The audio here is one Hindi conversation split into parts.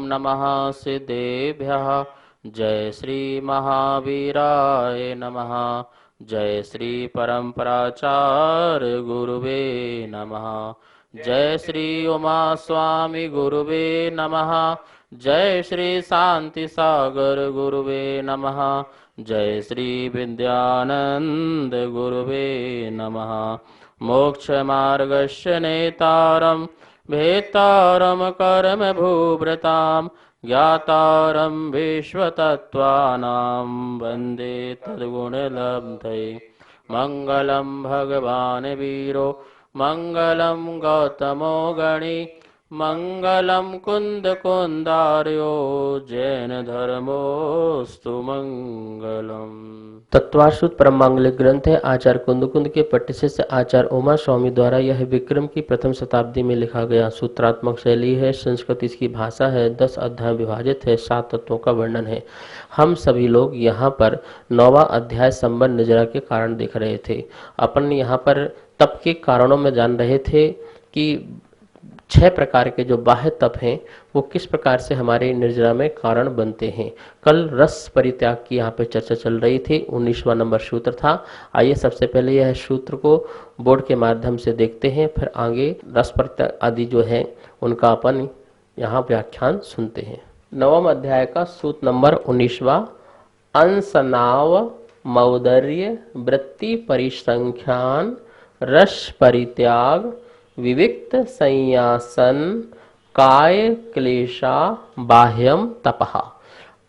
नमः सिद्धेभ्यः। जय श्री महावीराय नमः। जय श्री परम्पराचार्य गुरुवे नमः। जय श्री उमा स्वामी गुरुवे नमः। जय श्री शांति सागर गुरुवे नमः। जय श्री विद्यानंद गुरुवे नमः। मोक्ष मार्गस्य नेतारं भेतारं कर्म भूभृतां ज्ञातारं विश्वतत्त्वानां वन्दे तद्गुणलब्धये। मंगलम भगवान् वीरो मंगलम गौतमो गणी मंगलम कुंद कुंदार्यो जैन धर्मोस्तु मंगलम। तत्वाश्रुत परम मांगलिक ग्रंथ है आचार्य कुंद के पट्टिशिष्य आचार्य उमा स्वामी द्वारा। यह विक्रम की प्रथम शताब्दी में लिखा गया सूत्रात्मक शैली है। संस्कृत इसकी भाषा है। 10 अध्याय विभाजित है। 7 तत्वों का वर्णन है। हम सभी लोग यहाँ पर 9वां अध्याय संबंध निजरा के कारण देख रहे थे। अपन यहाँ पर तप के कारणों में जान रहे थे कि 6 प्रकार के जो बाह्य तप हैं वो किस प्रकार से हमारे निर्जरा में कारण बनते हैं। कल रस परित्याग की यहाँ पे चर्चा चल रही थी। 19वां नंबर सूत्र था। आइए सबसे पहले यह सूत्र को बोर्ड के माध्यम से देखते हैं, फिर आगे रस परित्याग आदि जो है उनका अपन यहाँ व्याख्यान सुनते हैं। 9वां अध्याय का सूत्र नंबर 19वां। अंसनाव मौदर्य वृत्ति परिसंख्यान रस परित्याग विविक्त संयासन काय क्लेशा बाह्यम तपः।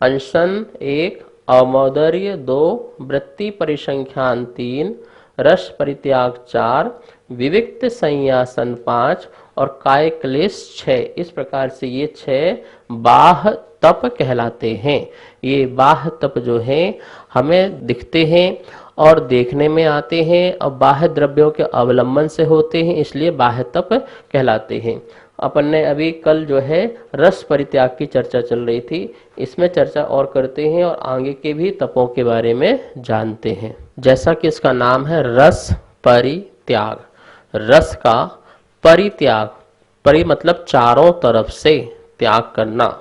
अंशन 1, अमौदर्य 2, वृत्ति परिसंख्यान 3, रस परित्याग 4, विविक्त संयासन 5 और काय क्लेश 6। इस प्रकार से ये 6 बाह्य तप कहलाते हैं। ये बाह्य तप जो है हमें दिखते हैं और देखने में आते हैं और बाह्य द्रव्यों के अवलंबन से होते हैं, इसलिए बाह्य तप कहलाते हैं। अपन ने अभी कल जो है रस परित्याग की चर्चा चल रही थी, इसमें चर्चा और करते हैं और आगे के भी तपों के बारे में जानते हैं। जैसा कि इसका नाम है रस परित्याग। रस का परित्याग, परि मतलब चारों तरफ से, त्याग करना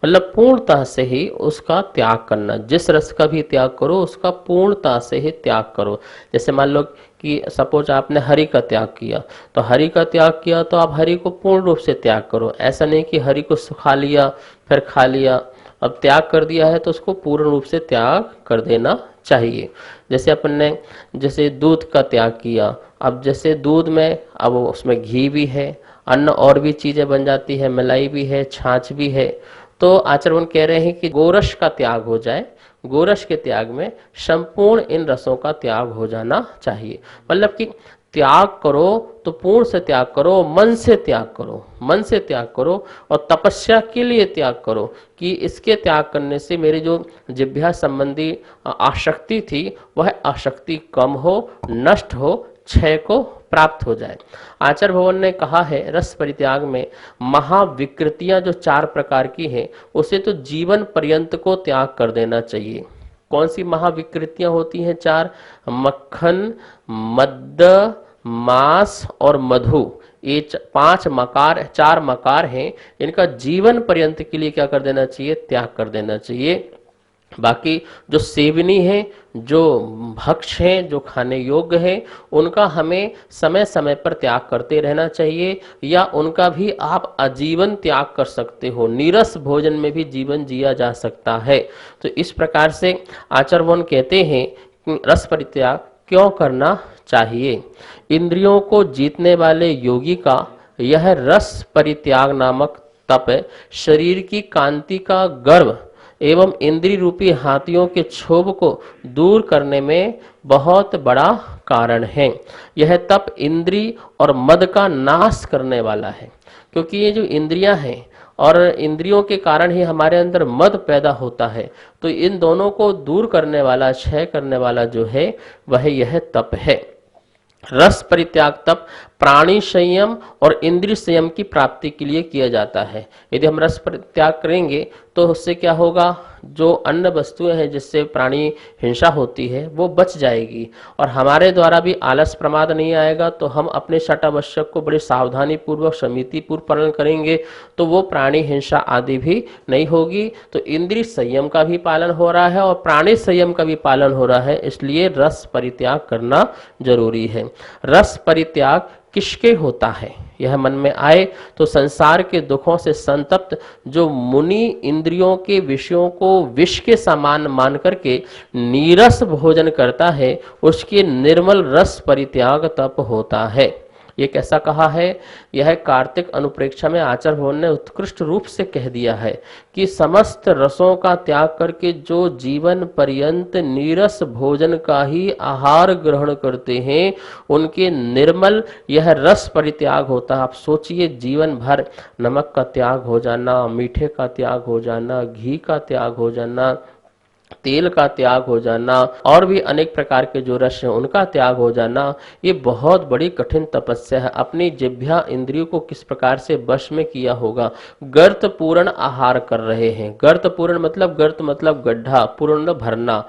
मतलब पूर्णतः से ही उसका त्याग करना। जिस रस का भी त्याग करो उसका पूर्णतः से ही त्याग करो। जैसे मान लो कि सपोज आपने हरि का त्याग किया, तो हरि का त्याग किया तो आप हरि को पूर्ण रूप से त्याग करो। ऐसा नहीं कि हरि को सुखा लिया फिर खा लिया। अब त्याग कर दिया है तो उसको पूर्ण रूप से त्याग कर देना चाहिए। जैसे अपन ने जैसे दूध का त्याग किया, अब जैसे दूध में अब उसमें घी भी है, अन्न और भी चीजें बन जाती है, मलाई भी है, छाछ भी है। तो आचार्य कह रहे हैं कि गोरस का त्याग हो जाए। गोरस के त्याग में संपूर्ण इन रसों का त्याग हो जाना चाहिए। मतलब कि त्याग करो तो पूर्ण से त्याग करो, मन से त्याग करो, मन से त्याग करो और तपस्या के लिए त्याग करो कि इसके त्याग करने से मेरी जो जिह्वा संबंधी आसक्ति थी वह आसक्ति कम हो, नष्ट हो, क्षय को प्राप्त हो जाए। आचार्य भवन ने कहा है रस परित्याग में महाविकृतियां जो 4 प्रकार की हैं उसे तो जीवन पर्यंत को त्याग कर देना चाहिए। कौन सी महाविकृतियां होती हैं 4? मक्खन, मद्द, मांस और मधु। ये 5 मकार, 4 मकार हैं। इनका जीवन पर्यंत के लिए क्या कर देना चाहिए? त्याग कर देना चाहिए। बाकी जो सेवनी है, जो भक्ष हैं, जो खाने योग्य है, उनका हमें समय समय पर त्याग करते रहना चाहिए या उनका भी आप आजीवन त्याग कर सकते हो। नीरस भोजन में भी जीवन जिया जा सकता है। तो इस प्रकार से आचार्यवन कहते हैं कि रस परित्याग क्यों करना चाहिए। इंद्रियों को जीतने वाले योगी का यह रस परित्याग नामक तप शरीर की कांति का गर्व एवं इंद्रिय रूपी हाथियों के क्षोभ को दूर करने में बहुत बड़ा कारण है। यह तप इंद्रिय और मद का नाश करने वाला है, क्योंकि ये जो इंद्रियां हैं और इंद्रियों के कारण ही हमारे अंदर मद पैदा होता है। तो इन दोनों को दूर करने वाला, क्षय करने वाला जो है वह यह तप है। रस परित्याग तप प्राणी संयम और इंद्रिय संयम की प्राप्ति के लिए किया जाता है। यदि हम रस परित्याग करेंगे तो उससे क्या होगा, जो अन्य वस्तुएं हैं जिससे प्राणी हिंसा होती है वो बच जाएगी, और हमारे द्वारा भी आलस प्रमाद नहीं आएगा। तो हम अपने छठ आवश्यक को बड़ी सावधानी पूर्वक समिति पूर्व पालन करेंगे तो वो प्राणी हिंसा आदि भी नहीं होगी। तो इंद्रिय संयम का भी पालन हो रहा है और प्राणी संयम का भी पालन हो रहा है, इसलिए रस परित्याग करना जरूरी है। रस परित्याग किसके होता है, यह मन में आए तो संसार के दुखों से संतप्त जो मुनि इंद्रियों के विषयों को विष के समान मान करके नीरस भोजन करता है, उसके निर्मल रस परित्याग तप होता है। ये कैसा कहा है, यह कार्तिक अनुप्रेक्षा में आचार्य भगवान ने उत्कृष्ट रूप से कह दिया है कि समस्त रसों का त्याग करके जो जीवन पर्यंत नीरस भोजन का ही आहार ग्रहण करते हैं उनके निर्मल यह रस परित्याग होता है। आप सोचिए, जीवन भर नमक का त्याग हो जाना, मीठे का त्याग हो जाना, घी का त्याग हो जाना, तेल का त्याग हो जाना, और भी अनेक प्रकार के जो रस हैं उनका त्याग हो जाना, ये बहुत बड़ी कठिन तपस्या है। अपनी जिह्वा इंद्रियों को किस प्रकार से वश में किया होगा। गर्त पूर्ण आहार कर रहे हैं। गर्त पूर्ण मतलब, गर्त मतलब गड्ढा, पूर्ण भरना।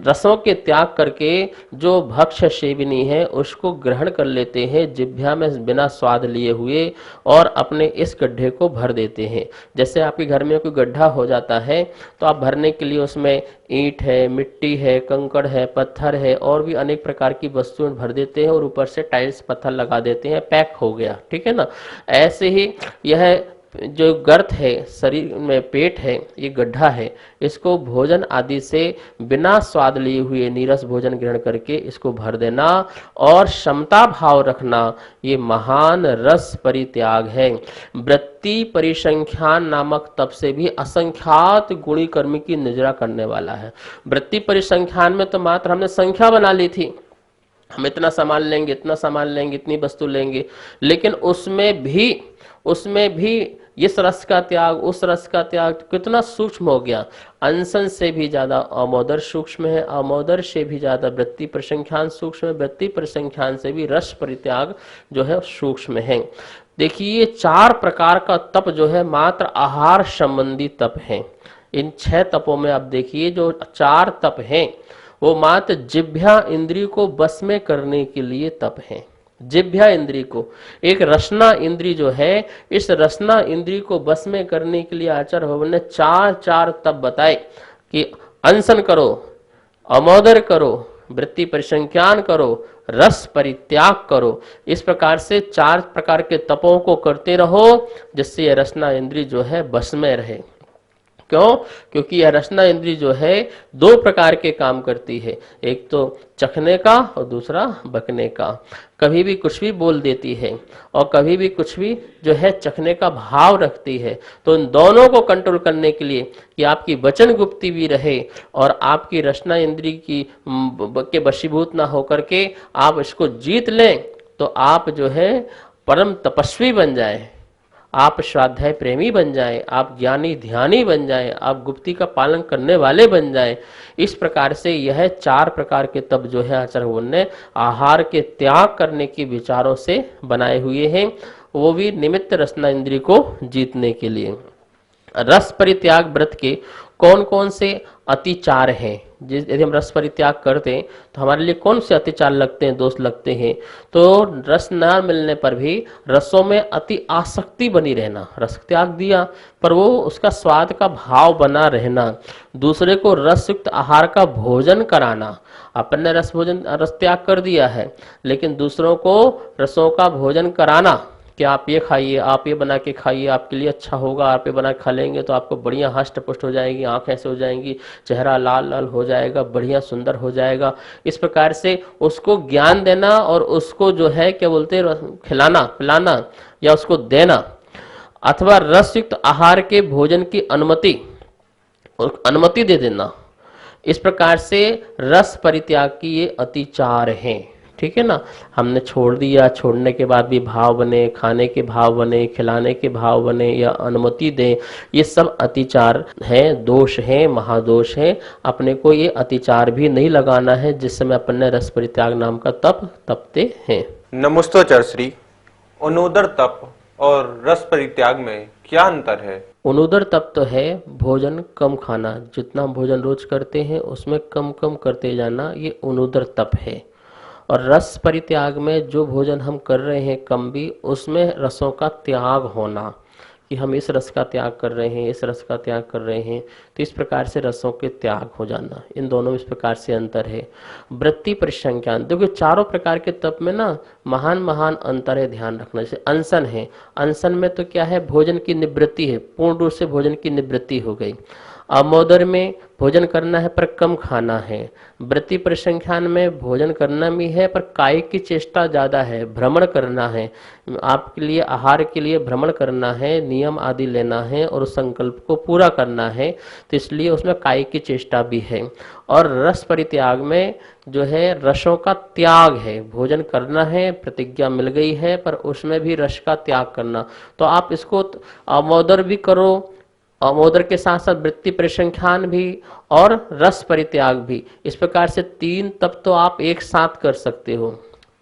रसों के त्याग करके जो भक्ष्य सेविनी है उसको ग्रहण कर लेते हैं जिह्वा में बिना स्वाद लिए हुए, और अपने इस गड्ढे को भर देते हैं। जैसे आपके घर में कोई गड्ढा हो जाता है तो आप भरने के लिए उसमें ईंट है, मिट्टी है, कंकड़ है, पत्थर है, और भी अनेक प्रकार की वस्तुएं भर देते हैं और ऊपर से टाइल्स पत्थर लगा देते हैं, पैक हो गया, ठीक है ना। ऐसे ही यह जो गर्त है, शरीर में पेट है, ये गड्ढा है, इसको भोजन आदि से बिना स्वाद लिए हुए नीरस भोजन ग्रहण करके इसको भर देना और समता भाव रखना, ये महान रस परित्याग है। वृत्ति परिसंख्यान नामक तप से भी असंख्यात गुणी कर्म की निजरा करने वाला है। वृत्ति परिसंख्यान में तो मात्र हमने संख्या बना ली थी, हम इतना सामान लेंगे, इतना सामान लेंगे, इतनी वस्तु लेंगे, लेकिन उसमें भी इस रस का त्याग, उस रस का त्याग कितना सूक्ष्म हो गया। अंशन से भी ज्यादा अमोदर सूक्ष्म है, अमोदर से भी ज्यादा वृत्ति परिसंख्यान सूक्ष्म है, वृत्ति परिसंख्यान से भी रस परित्याग जो है सूक्ष्म है। देखिए, ये 4 प्रकार का तप जो है मात्र आहार संबंधी तप है। इन 6 तपों में आप देखिए जो 4 तप हैं वो मात्र जिह्वा इंद्रिय को बस में करने के लिए तप है। जिह्वा इंद्रिय को, एक रसना इंद्रिय जो है, इस रसना इंद्रिय को बस में करने के लिए आचार्य भगवान ने 4 तप बताए कि अनशन करो, अमोदर करो, वृत्ति परिसंख्यान करो, रस परित्याग करो। इस प्रकार से 4 प्रकार के तपों को करते रहो जिससे यह रसना इंद्रिय जो है बस में रहे। क्यों? क्योंकि यह रसना इंद्रिय जो है 2 प्रकार के काम करती है, एक तो चखने का और दूसरा बकने का। कभी भी कुछ भी बोल देती है और कभी भी कुछ भी जो है चखने का भाव रखती है। तो इन दोनों को कंट्रोल करने के लिए कि आपकी वचन गुप्ती भी रहे और आपकी रसना इंद्रिय की के वशीभूत ना होकर के आप इसको जीत लें, तो आप जो है परम तपस्वी बन जाए, आप स्वाध्याय प्रेमी बन जाएं, आप ज्ञानी ध्यानी बन जाएं, आप गुप्ती का पालन करने वाले बन जाएं। इस प्रकार से यह 4 प्रकार के तप जो है आचार्य भगवान ने आहार के त्याग करने के विचारों से बनाए हुए हैं, वो भी निमित्त रसना इंद्रिय को जीतने के लिए। रस परित्याग व्रत के कौन कौन से अतिचार हैं, यदि हम रस परित्याग करते हैं तो हमारे लिए कौन से अतिचार लगते हैं, दोष लगते हैं। तो रस न मिलने पर भी रसों में अति आसक्ति बनी रहना, रस त्याग दिया पर वो उसका स्वाद का भाव बना रहना, दूसरे को रस युक्त आहार का भोजन कराना। अपन ने रस त्याग कर दिया है लेकिन दूसरों को रसों का भोजन कराना कि आप ये खाइए, आप ये बना के खाइए, आपके लिए अच्छा होगा, आप ये बना के खा लेंगे तो आपको बढ़िया हष्ट पुष्ट हो जाएगी, आंखें ऐसे हो जाएंगी, चेहरा लाल लाल हो जाएगा, बढ़िया सुंदर हो जाएगा। इस प्रकार से उसको ज्ञान देना और उसको जो है क्या बोलते हैं खिलाना पिलाना या उसको देना, अथवा रस युक्त आहार के भोजन की अनुमति दे देना। इस प्रकार से रस परित्याग की ये अतिचार हैं, ठीक है ना। हमने छोड़ दिया, छोड़ने के बाद भी भाव बने, खाने के भाव बने, खिलाने के भाव बने या अनुमति दें, ये सब अतिचार हैं, दोष हैं, महादोष हैं। अपने को ये अतिचार भी नहीं लगाना है जिस समय अपन ने रस परित्याग नाम का तप तपते हैं। नमोस्तोचर श्री। अनोदर तप और रस परित्याग में क्या अंतर है? अनुदर तप तो है भोजन कम खाना, जितना भोजन रोज करते हैं उसमें कम कम करते जाना, ये अनुदर तप है। और रस परित्याग में जो भोजन हम कर रहे हैं कम भी, उसमें रसों का त्याग होना, कि हम इस रस का त्याग कर रहे हैं, इस रस का त्याग कर रहे हैं, तो इस प्रकार से रसों के त्याग हो जाना, इन दोनों में इस प्रकार से अंतर है। वृत्ति परिसंख्यान, देखो चारों प्रकार के तप में ना महान महान अंतर है, ध्यान रखना। जैसे अनशन है, अनशन में तो क्या है, भोजन की निवृत्ति है, पूर्ण रूप से भोजन की निवृत्ति हो गई। अमोदर में भोजन करना है पर कम खाना है। वृत्ति परिसंख्यान में भोजन करना भी है पर कायिक की चेष्टा ज्यादा है, भ्रमण करना है, आपके लिए आहार के लिए भ्रमण करना है, नियम आदि लेना है और उस संकल्प को पूरा करना है, तो इसलिए उसमें कायिक की चेष्टा भी है। और रस परित्याग में जो है रसों का त्याग है, भोजन करना है, प्रतिज्ञा मिल गई है, पर उसमें भी रस का त्याग करना। तो आप इसको अमोदर भी करो, अमोदर के साथ साथ वृत्ति परिसंख्यान भी और रस परित्याग भी, इस प्रकार से तीन तप तो आप एक साथ कर सकते हो,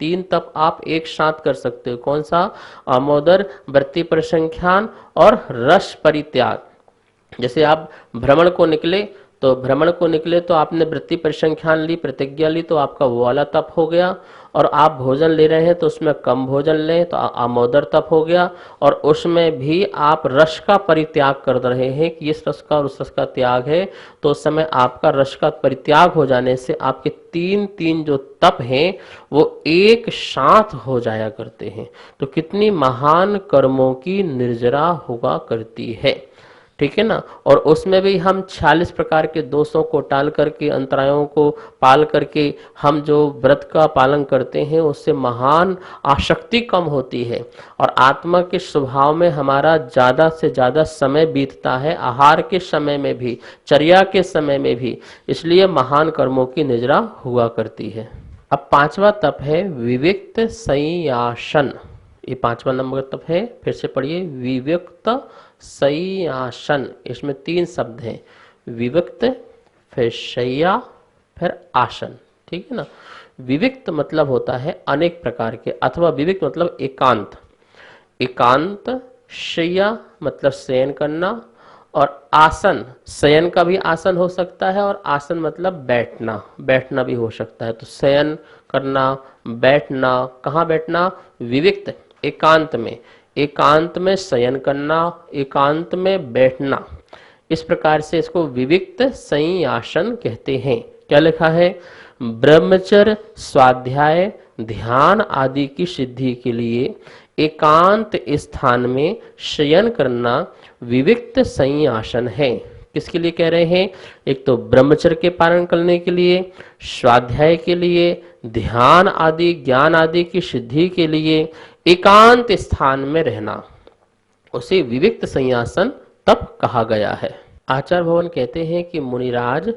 तीन तप आप एक साथ कर सकते हो। कौन सा? अमोदर, वृत्ति परिसंख्यान और रस परित्याग। जैसे आप भ्रमण को निकले, तो आपने वृत्ति परिसंख्यान ली, प्रतिज्ञा ली, तो आपका वो वाला तप हो गया। और आप भोजन ले रहे हैं तो उसमें कम भोजन लें, तो आमोदर तप हो गया। और उसमें भी आप रस का परित्याग कर रहे हैं कि इस रस का और उस रस का त्याग है, तो उस समय आपका रस का परित्याग हो जाने से आपके तीन तीन जो तप हैं वो एक साथ हो जाया करते हैं। तो कितनी महान कर्मों की निर्जरा हुआ करती है, ठीक है ना। और उसमें भी हम 46 प्रकार के दोषों को टाल करके, अंतरायों को पाल करके हम जो व्रत का पालन करते हैं उससे महान आसक्ति कम होती है और आत्मा के स्वभाव में हमारा ज्यादा से ज्यादा समय बीतता है, आहार के समय में भी, चर्या के समय में भी, इसलिए महान कर्मों की निजरा हुआ करती है। अब पांचवा तप है विविक्त संयासन। ये पांचवा नंबर तप है, फिर से पढ़िए, विविक्त संयासन। इसमें तीन शब्द हैं, विविक्त, फिर शय्या, फिर आसन, ठीक है ना। विविक्त मतलब होता है अनेक प्रकार के, अथवा विविक्त मतलब एकांत, एकांत। शय्या मतलब शयन करना, और आसन, शयन का भी आसन हो सकता है और आसन मतलब बैठना, बैठना भी हो सकता है। तो शयन करना, बैठना, कहाँ बैठना? विविक्त, एकांत में, एकांत में शयन करना, एकांत में बैठना, इस प्रकार से इसको विविक्त संयासन कहते हैं। क्या लिखा है? ब्रह्मचर्य, स्वाध्याय, ध्यान आदि की सिद्धि के लिए एकांत स्थान में शयन करना विविक्त संयासन है। किसके लिए कह रहे हैं? एक तो ब्रह्मचर्य के पालन करने के लिए, स्वाध्याय के लिए, ध्यान आदि, ज्ञान आदि की सिद्धि के लिए एकांत स्थान में रहना, उसे विविक्त संयासन तप कहा गया है। आचार्य भवन कहते हैं कि मुनिराज,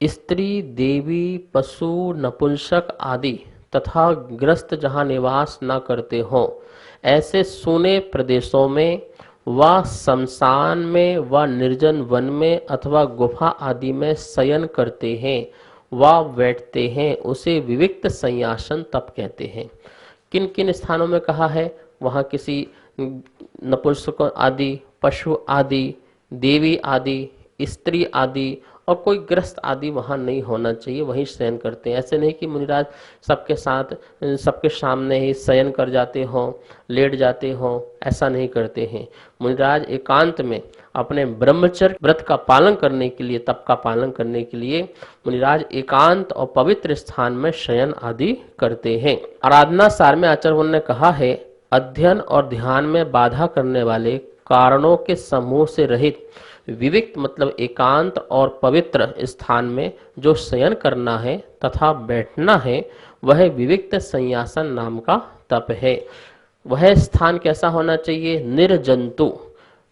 स्त्री, देवी, पशु, नपुंसक आदि तथा ग्रस्त जहाँ निवास न करते हों, ऐसे सूने प्रदेशों में व शमशान में व निर्जन वन में अथवा गुफा आदि में शयन करते हैं व बैठते हैं, उसे विविक्त संयासन तप कहते हैं। किन किन स्थानों में कहा है? वहाँ किसी नपुंसक आदि, पशु आदि, देवी आदि, स्त्री आदि और कोई ग्रस्त आदि वहाँ नहीं होना चाहिए, वहीं शयन करते हैं। ऐसे नहीं कि मुनिराज सबके साथ, सबके सामने ही शयन कर जाते हों, लेट जाते हों, ऐसा नहीं करते हैं। मुनिराज एकांत में अपने ब्रह्मचर्य व्रत का पालन करने के लिए, तप का पालन करने के लिए मुनिराज एकांत और पवित्र स्थान में शयन आदि करते हैं। आराधना सार में आचार्य ने कहा है, अध्ययन और ध्यान में बाधा करने वाले कारणों के समूह से रहित विविक्त मतलब एकांत और पवित्र स्थान में जो शयन करना है तथा बैठना है, वह विविक्त संयासन नाम का तप है। वह स्थान कैसा होना चाहिए? निर्जंतु,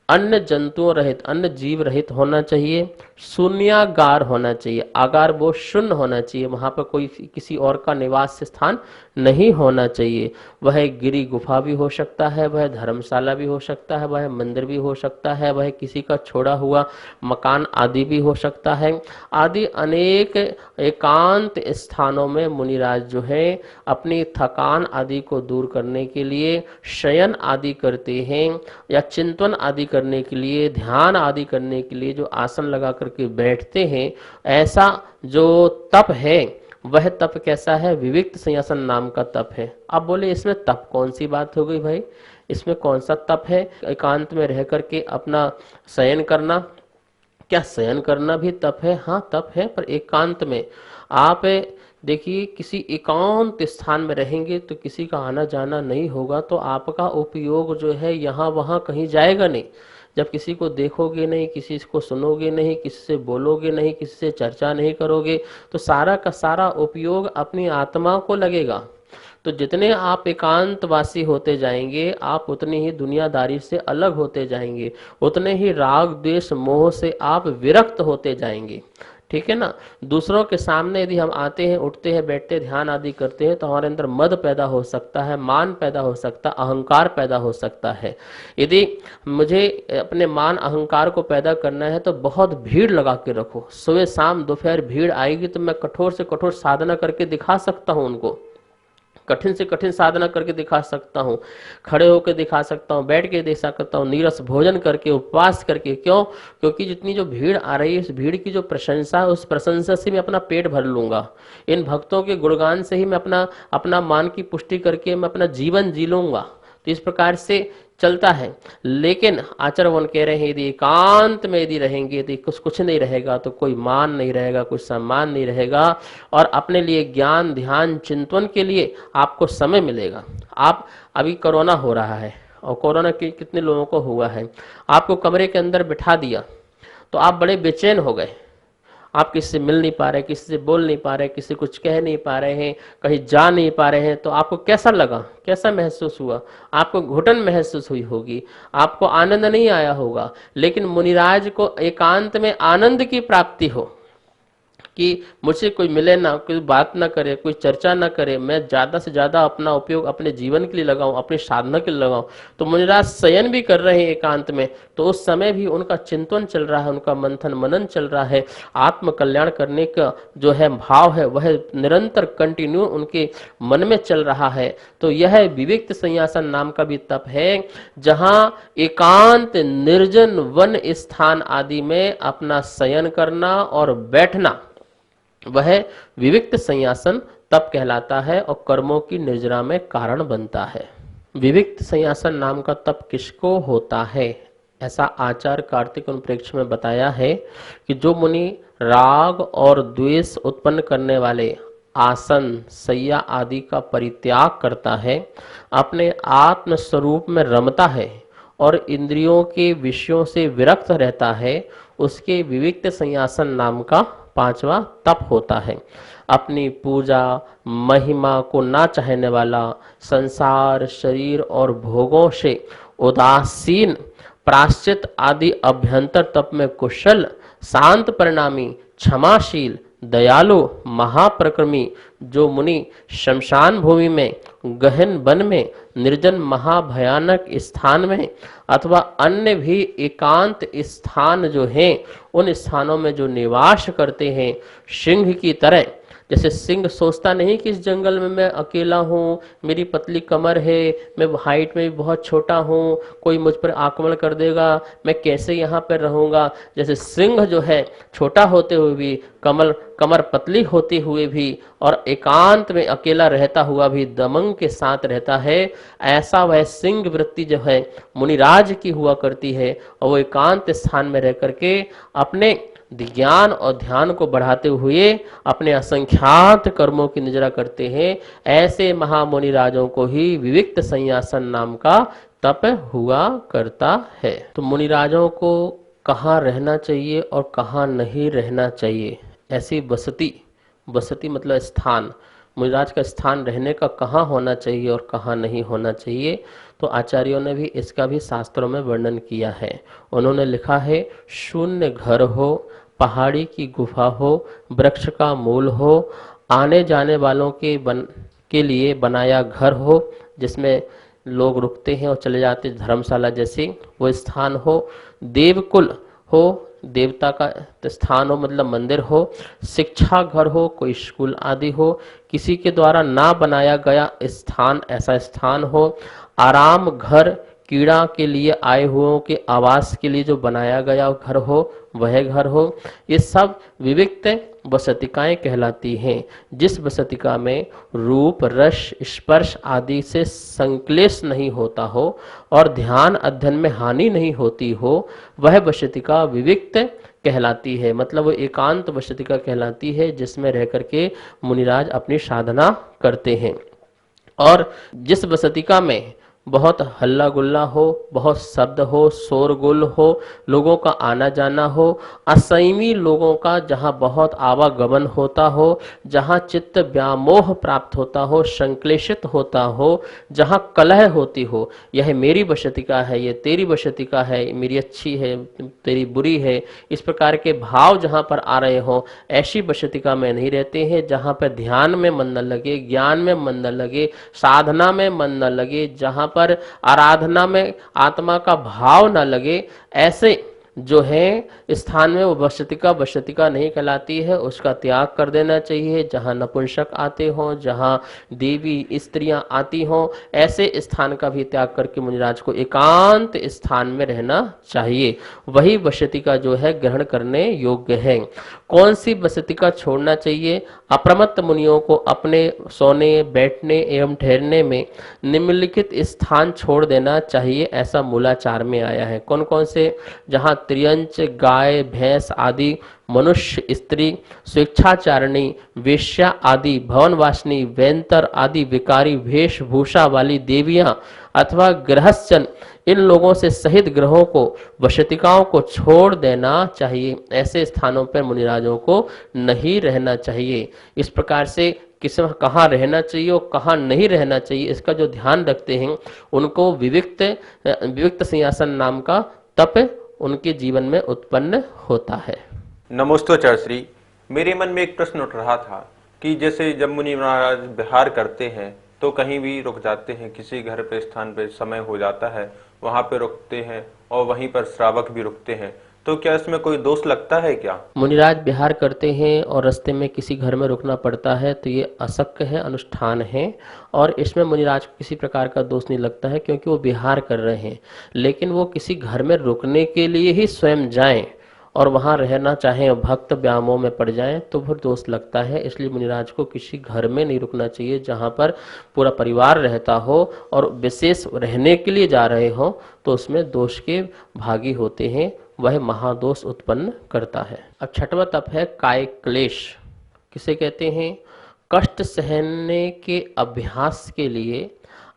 अन्य जंतुओं रहित, अन्य जीव रहित होना चाहिए, शून्यागार होना चाहिए। आगार वो शून्य होना चाहिए, वहां पर कोई किसी और का निवास स्थान नहीं होना चाहिए। वह गिरी गुफा भी हो सकता है, वह धर्मशाला भी हो सकता है, वह मंदिर भी हो सकता है, वह किसी का छोड़ा हुआ मकान आदि भी हो सकता है। आदि अनेक एकांत स्थानों में मुनिराज जो है अपनी थकान आदि को दूर करने के लिए शयन आदि करते हैं, या चिंतन आदि करने के लिए, ध्यान आदि करने के लिए जो आसन लगा करके बैठते हैं। ऐसा जो तप है वह तप कैसा है? विविक्त संयासन नाम का तप है। अब बोले इसमें तप कौन सी बात हो गई भाई, इसमें कौन सा तप है? एकांत में रह करके अपना शयन करना। क्या शयन करना भी तप है? हाँ तप है, पर एकांत में। आप देखिए किसी एकांत स्थान में रहेंगे तो किसी का आना जाना नहीं होगा, तो आपका उपयोग जो है यहाँ वहाँ कहीं जाएगा नहीं। जब किसी को देखोगे नहीं, किसी को सुनोगे नहीं, किसी से बोलोगे नहीं, किसी से चर्चा नहीं करोगे, तो सारा का सारा उपयोग अपनी आत्मा को लगेगा। तो जितने आप एकांतवासी होते जाएंगे, आप उतनी ही दुनियादारी से अलग होते जाएंगे, उतने ही राग द्वेष मोह से आप विरक्त होते जाएंगे। ठीक है ना। दूसरों के सामने यदि हम आते हैं, उठते हैं, बैठते, ध्यान आदि करते हैं, तो हमारे अंदर मद पैदा हो सकता है, मान पैदा हो सकता है, अहंकार पैदा हो सकता है। यदि मुझे अपने मान अहंकार को पैदा करना है तो बहुत भीड़ लगा के रखो, सुबह शाम दोपहर भीड़ आएगी तो मैं कठोर से कठोर साधना करके दिखा सकता हूँ उनको, कठिन से कठिन साधना करके दिखा सकता हूँ, खड़े होकर दिखा सकता हूँ, बैठ के दिखा सकता हूँ, नीरस भोजन करके, उपवास करके। क्यों? क्योंकि जितनी जो भीड़ आ रही है, इस भीड़ की जो प्रशंसा है, उस प्रशंसा से मैं अपना पेट भर लूंगा। इन भक्तों के गुणगान से ही मैं अपना मान की पुष्टि करके मैं अपना जीवन जी लूंगा। तो इस प्रकार से चलता है। लेकिन आचरण कह रहे हैं यदि एकांत में यदि रहेंगे, यदि कुछ नहीं रहेगा, तो कोई मान नहीं रहेगा, कुछ सम्मान नहीं रहेगा, और अपने लिए ज्ञान ध्यान चिंतन के लिए आपको समय मिलेगा। आप अभी कोरोना हो रहा है, और कोरोना कितने लोगों को हुआ है, आपको कमरे के अंदर बिठा दिया तो आप बड़े बेचैन हो गए। आप किसी से मिल नहीं पा रहे, किसी से बोल नहीं पा रहे, किसी से कुछ कह नहीं पा रहे हैं, कहीं जा नहीं पा रहे हैं, तो आपको कैसा लगा, कैसा महसूस हुआ? आपको घुटन महसूस हुई होगी, आपको आनंद नहीं आया होगा। लेकिन मुनिराज को एकांत में आनंद की प्राप्ति हो कि मुझसे कोई मिले ना, कोई बात ना करे, कोई चर्चा ना करे, मैं ज्यादा से ज्यादा अपना उपयोग अपने जीवन के लिए लगाऊं, अपनी साधना के लिए लगाऊं। तो मुनिराज शयन भी कर रहे हैं एकांत में, तो उस समय भी उनका चिंतन चल रहा है, उनका मंथन मनन चल रहा है, आत्म कल्याण करने का जो है भाव है वह निरंतर कंटिन्यू उनके मन में चल रहा है। तो यह विविक्त संयासन नाम का भी तप है, जहां एकांत निर्जन वन स्थान आदि में अपना शयन करना और बैठना, वह विविक्त संयासन तप कहलाता है और कर्मों की निर्जरा में कारण बनता है। विविक्त संयासन नाम का तप किसको होता है? ऐसा आचार्य कार्तिक अनुप्रेक्ष में बताया है कि जो मुनि राग और द्वेष उत्पन्न करने वाले आसन सैया आदि का परित्याग करता है, अपने आत्म स्वरूप में रमता है और इंद्रियों के विषयों से विरक्त रहता है, उसके विविक्त संयासन नाम का 5वां तप होता है। अपनी पूजा महिमा को ना चाहने वाला, संसार शरीर और भोगों से उदासीन, प्राश्चित आदि अभ्यंतर तप में कुशल, शांत परिणामी, क्षमाशील, दयालु, महाप्रक्रमी जो मुनि शमशान भूमि में, गहन वन में, निर्जन महाभयानक स्थान में अथवा अन्य भी एकांत स्थान जो हैं, उन स्थानों में जो निवास करते हैं, सिंह की तरह। जैसे सिंह सोचता नहीं कि इस जंगल में मैं अकेला हूँ, मेरी पतली कमर है, मैं हाइट में भी बहुत छोटा हूँ, कोई मुझ पर आक्रमण कर देगा, मैं कैसे यहाँ पर रहूँगा। जैसे सिंह जो है छोटा होते हुए भी, कमर पतली होते हुए भी और एकांत में अकेला रहता हुआ भी दमंग के साथ रहता है, ऐसा वह सिंह वृत्ति जो है मुनिराज की हुआ करती है। और वो एकांत स्थान में रह करके अपने ज्ञान और ध्यान को बढ़ाते हुए अपने असंख्यात कर्मों की निजरा करते हैं। ऐसे महामुनि राजों को ही विविक्त संयासन नाम का तप हुआ करता है। तो मुनिराजों को कहाँ रहना चाहिए और कहाँ नहीं रहना चाहिए, ऐसी बसती मतलब स्थान, मुनिराज का स्थान रहने का कहाँ होना चाहिए और कहाँ नहीं होना चाहिए, तो आचार्यों ने भी इसका भी शास्त्रों में वर्णन किया है। उन्होंने लिखा है, शून्य घर हो, पहाड़ी की गुफा हो, वृक्ष का मूल हो, आने जाने वालों के लिए बनाया घर हो, जिसमें लोग रुकते हैं और चले जाते, धर्मशाला जैसी वो स्थान हो, देवकुल हो, देवता का स्थान हो मतलब मंदिर हो, शिक्षा घर हो, कोई स्कूल आदि हो, किसी के द्वारा ना बनाया गया स्थान ऐसा स्थान हो, आराम घर, कीड़ा के लिए आए हुओं के आवास के लिए जो बनाया गया घर हो वह घर हो। ये सब विविक्त वसतिकाएं कहलाती हैं। जिस वसतिका में रूप, रस, स्पर्श आदि से संक्लेश नहीं होता हो और ध्यान अध्ययन में हानि नहीं होती हो, वह वसतिका विविक्त कहलाती है। मतलब वो एकांत वसतिका कहलाती है, जिसमें रह करके मुनिराज अपनी साधना करते हैं। और जिस वसतिका में बहुत हल्ला गुल्ला हो, बहुत शब्द हो, शोरगुल हो, लोगों का आना जाना हो, असंयमी लोगों का जहाँ बहुत आवागमन होता हो, जहाँ चित्त व्यामोह प्राप्त होता हो, संक्लेशित होता हो, जहाँ कलह होती हो, यह मेरी वसतिका है, ये तेरी वसतिका है, मेरी अच्छी है, तेरी बुरी है, इस प्रकार के भाव जहाँ पर आ रहे हो, ऐसी वसतिका में नहीं रहते हैं। जहाँ पर ध्यान में मन न लगे, ज्ञान में मन न लगे, साधना में मन न लगे, जहाँ पर आराधना में आत्मा का भाव न लगे, ऐसे जो है स्थान में वो वसतिका नहीं कहलाती है। उसका त्याग कर देना चाहिए। जहाँ नपुंसक आते हों, जहाँ देवी स्त्रियां आती हों, ऐसे स्थान का भी त्याग करके मुनिराज को एकांत स्थान में रहना चाहिए। वही वसतिका जो है ग्रहण करने योग्य है। कौन सी वसतिका छोड़ना चाहिए? अप्रमत्त मुनियों को अपने सोने, बैठने एवं ठहरने में निम्नलिखित स्थान छोड़ देना चाहिए, ऐसा मूलाचार में आया है। कौन कौन से? जहाँ त्रियंच, गाय, भैंस आदि, मनुष्य, स्त्री, स्वेच्छाचारिणी, वेश्या आदि, भवनवासिनी, वैंतर आदि विकारी वेशभूषा वाली देवियां अथवा गृहस्थजन, इन लोगों से सहित ग्रहों को, वसतिकाओं को छोड़ देना चाहिए। ऐसे स्थानों पर मुनिराजों को नहीं रहना चाहिए। इस प्रकार से किस कहाँ रहना चाहिए और कहाँ नहीं रहना चाहिए, इसका जो ध्यान रखते हैं, उनको विविक्त सिंहासन नाम का तप उनके जीवन में उत्पन्न होता है। नमोस्तोचार श्री। मेरे मन में एक प्रश्न उठ रहा था कि जैसे जब मुनि महाराज विहार करते हैं तो कहीं भी रुक जाते हैं, किसी घर पे स्थान पे समय हो जाता है, वहां पे रुकते हैं और वहीं पर श्रावक भी रुकते हैं, तो क्या इसमें कोई दोष लगता है क्या? मुनिराज विहार करते हैं और रास्ते में किसी घर में रुकना पड़ता है तो ये अशक्य है, अनुष्ठान है, और इसमें मुनिराज को किसी प्रकार का दोष नहीं लगता है, क्योंकि वो विहार कर रहे हैं। लेकिन वो किसी घर में रुकने के लिए ही स्वयं जाएं और वहाँ रहना चाहें, भक्त व्यामों में पड़ जाएं, तो फिर दोष लगता है। इसलिए मुनिराज को किसी घर में नहीं रुकना चाहिए जहाँ पर पूरा परिवार रहता हो और विशेष रहने के लिए जा रहे हो, तो उसमें दोष के भागी होते हैं, वह महादोष उत्पन्न करता है। अब छठवां तप है काय क्लेश। किसे कहते हैं? कष्ट सहने के अभ्यास के लिए,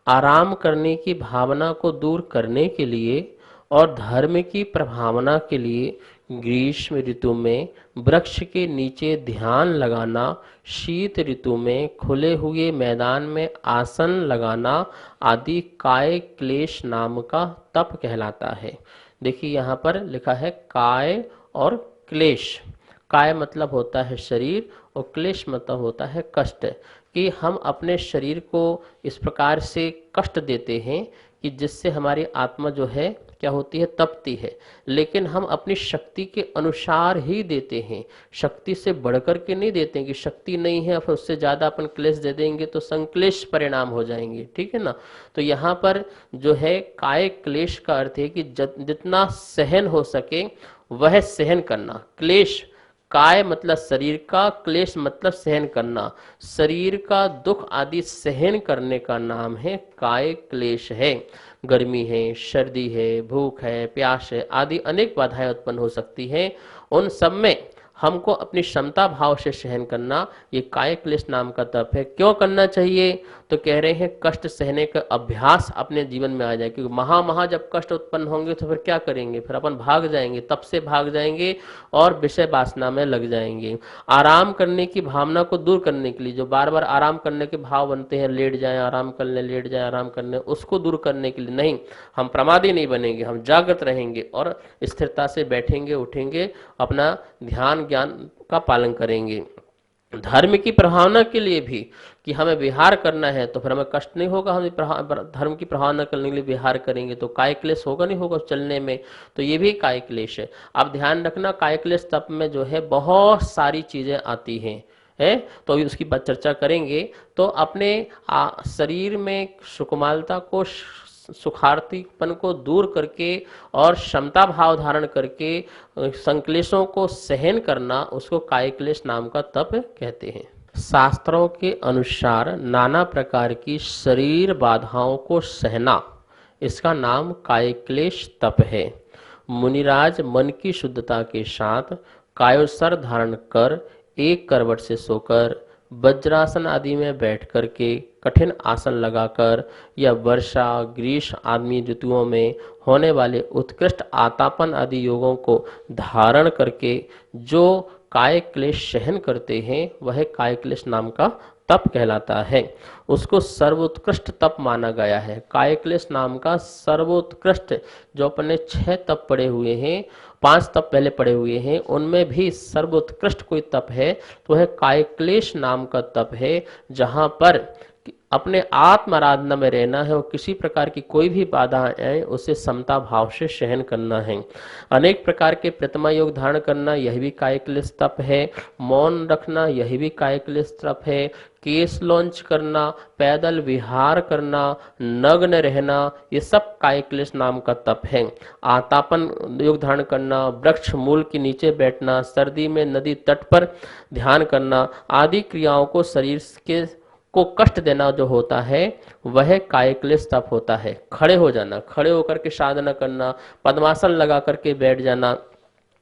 आराम करने की भावना को दूर करने के लिए और धर्म की प्रभावना के लिए ग्रीष्म ऋतु में वृक्ष के नीचे ध्यान लगाना, शीत ऋतु में खुले हुए मैदान में आसन लगाना आदि काय क्लेश नाम का तप कहलाता है। देखिए यहाँ पर लिखा है काय और क्लेश। काय मतलब होता है शरीर और क्लेश मतलब होता है कष्ट, कि हम अपने शरीर को इस प्रकार से कष्ट देते हैं कि जिससे हमारी आत्मा जो है क्या होती है? तपती है। लेकिन हम अपनी शक्ति के अनुसार ही देते हैं, शक्ति से बढ़कर के नहीं देते हैं कि शक्ति नहीं है फिर उससे ज़्यादा अपन क्लेश दे देंगे तो संक्लेश परिणाम हो जाएंगे, ठीक है ना। तो यहाँ पर जो है काय क्लेश का अर्थ है कि जितना सहन हो सके वह सहन करना। क्लेश, काय मतलब शरीर का, क्लेश मतलब सहन करना, शरीर का दुख आदि सहन करने का नाम है काय क्लेश है। गर्मी है, सर्दी है, भूख है, प्यास है आदि अनेक बाधाएं उत्पन्न हो सकती हैं। उन सब में हमको अपनी क्षमता भाव से सहन करना, ये काय क्लेश नाम का तप है। क्यों करना चाहिए? तो कह रहे हैं कष्ट सहने का अभ्यास अपने जीवन में आ जाए, क्योंकि महा जब कष्ट उत्पन्न होंगे तो फिर क्या करेंगे? फिर अपन भाग जाएंगे, तप से भाग जाएंगे और विषय वासना में लग जाएंगे। आराम करने की भावना को दूर करने के लिए जो बार बार आराम करने के भाव बनते हैं, लेट जाएं आराम कर लें, लेट जाएं आराम कर लें, उसको दूर करने के लिए नहीं, हम प्रमादी नहीं बनेंगे, हम जागृत रहेंगे और स्थिरता से बैठेंगे, उठेंगे, अपना ध्यान ज्ञान का पालन करेंगे। धर्म की प्रभावना के लिए भी कि हमें विहार करना है तो फिर हमें कष्ट नहीं होगा, हम धर्म की प्रभावना करने के लिए विहार करेंगे तो काय क्लेश होगा नहीं होगा चलने में, तो ये भी काय क्लेश है। अब ध्यान रखना, काय क्लेश तप में जो है बहुत सारी चीजें आती हैं है, तो अभी उसकी बात चर्चा करेंगे। तो अपने शरीर में सुकुमालता को, सुखार्तिपन को दूर करके और क्षमता भाव धारण करके संक्लेशों को सहन करना, उसको काय क्लेश नाम का तप कहते हैं। शास्त्रों के अनुसार नाना प्रकार की शरीर बाधाओं को सहना, इसका नाम काय क्लेश तप है। मुनिराज मन की शुद्धता के साथ कायोत्सर धारण कर, एक करवट से सोकर, वज्रासन आदि में बैठ करके, कठिन आसन लगाकर या वर्षा ग्रीष्म आदि ऋतुओं में होने वाले उत्कृष्ट आतापन आदि योगों को धारण करके जो काय क्लेश सहन करते हैं, वह काय क्लेश नाम का तप कहलाता है। उसको सर्वोत्कृष्ट तप माना गया है। काय क्लेश नाम का सर्वोत्कृष्ट, जो अपने 6 तप पड़े हुए हैं, 5 तप पहले पड़े हुए हैं, उनमें भी सर्वोत्कृष्ट कोई तप है तो वह काय क्लेश नाम का तप है, जहां पर अपने आत्म आराधना में रहना है और किसी प्रकार की कोई भी बाधा आए उसे समता भाव से सहन करना है। अनेक प्रकार के प्रतिमा योग धारण करना, यह भी काय क्लेश तप है। मौन रखना, यह भी काय क्लेश तप है। केस लॉन्च करना, पैदल विहार करना, नग्न रहना, ये सब काय क्लेश नाम का तप है। आतापन योग धारण करना, वृक्ष मूल के नीचे बैठना, सर्दी में नदी तट पर ध्यान करना आदि क्रियाओं को शरीर के को कष्ट देना जो होता है वह काय क्लेश तप होता है। खड़े हो जाना, खड़े होकर के साधना करना, पद्मासन लगा करके बैठ जाना,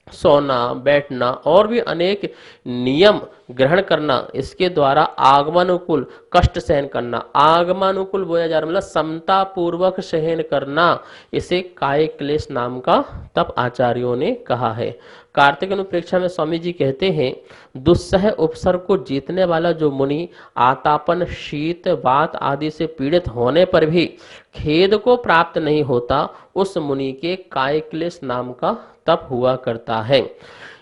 सोना, बैठना और भी अनेक नियम ग्रहण करना, इसके द्वारा आगमनुकूल कष्ट सहन करना, आगमनुकूल बोया जा रहा मतलब समता पूर्वक सहन करना, इसे काय क्लेश नाम का तप आचार्यों ने कहा है। कार्तिक अनुप्रेक्षा में स्वामी जी कहते हैं, दुस्सह उपसर्ग को जीतने वाला जो मुनि आतापन, शीत, वात आदि से पीड़ित होने पर भी खेद को प्राप्त नहीं होता, उस मुनि के काय क्लेश नाम का तप हुआ करता है।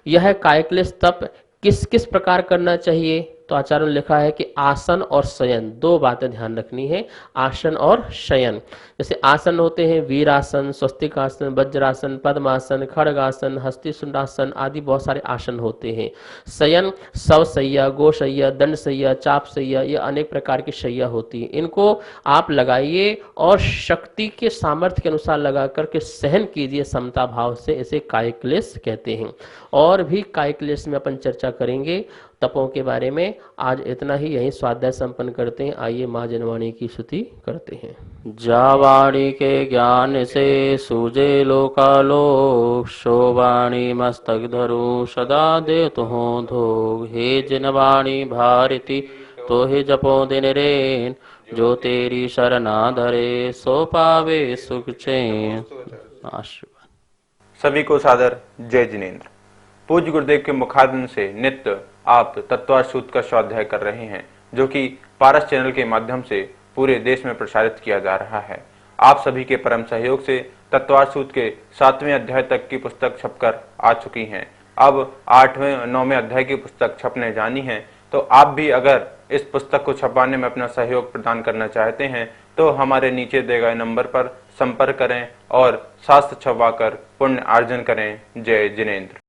यह काय क्लेश तप किस किस प्रकार करना चाहिए? तो आचार्य ने लिखा है कि आसन और शयन, 2 बातें ध्यान रखनी है, आसन और शयन। जैसे आसन होते हैं वीरासन, स्वस्तिक आसन, वज्रासन, पद्मासन, खड़गासन, हस्तिशुंडासन आदि बहुत सारे आसन होते हैं। शयन शवशैया, गोशैया, दंडशैया, चापशैया, ये अनेक प्रकार की शैया होती है। इनको आप लगाइए और शक्ति के सामर्थ्य के अनुसार लगा करके सहन कीजिए समता भाव से, इसे काय क्लेश कहते हैं। और भी काय क्लेश में अपन चर्चा करेंगे तपों के बारे में। आज इतना ही, यही स्वाध्याय संपन्न करते हैं। आइए माँ जनवाणी की स्तुति करते हैं। जावाणी के ज्ञान से सूझे लोकालोक, शोवाणी मस्तक धरू सदा दे तो धोग। हे जनवाणी भारती तो हे जपो दिन रेन, जो तेरी शरणा धरे सो पावे सुख चैन। आशीर्वाद। सभी को सादर जय जिनेन्द्र। पूज्य गुरुदेव के मुखारबिंद से नित्य आप तत्वार्थ सूत्र का स्वाध्याय कर रहे हैं, जो कि पारस चैनल के माध्यम से पूरे देश में प्रसारित किया जा रहा है। आप सभी के परम सहयोग से तत्वार्थ सूत्र के 7वें अध्याय तक की पुस्तक छपकर आ चुकी हैं। अब 8वें और 9वें अध्याय की पुस्तक छपने जानी है, तो आप भी अगर इस पुस्तक को छपाने में अपना सहयोग प्रदान करना चाहते हैं तो हमारे नीचे दिए गए नंबर पर संपर्क करें और शास्त्र छपवाकर पुण्य अर्जन करें। जय जिनेन्द्र।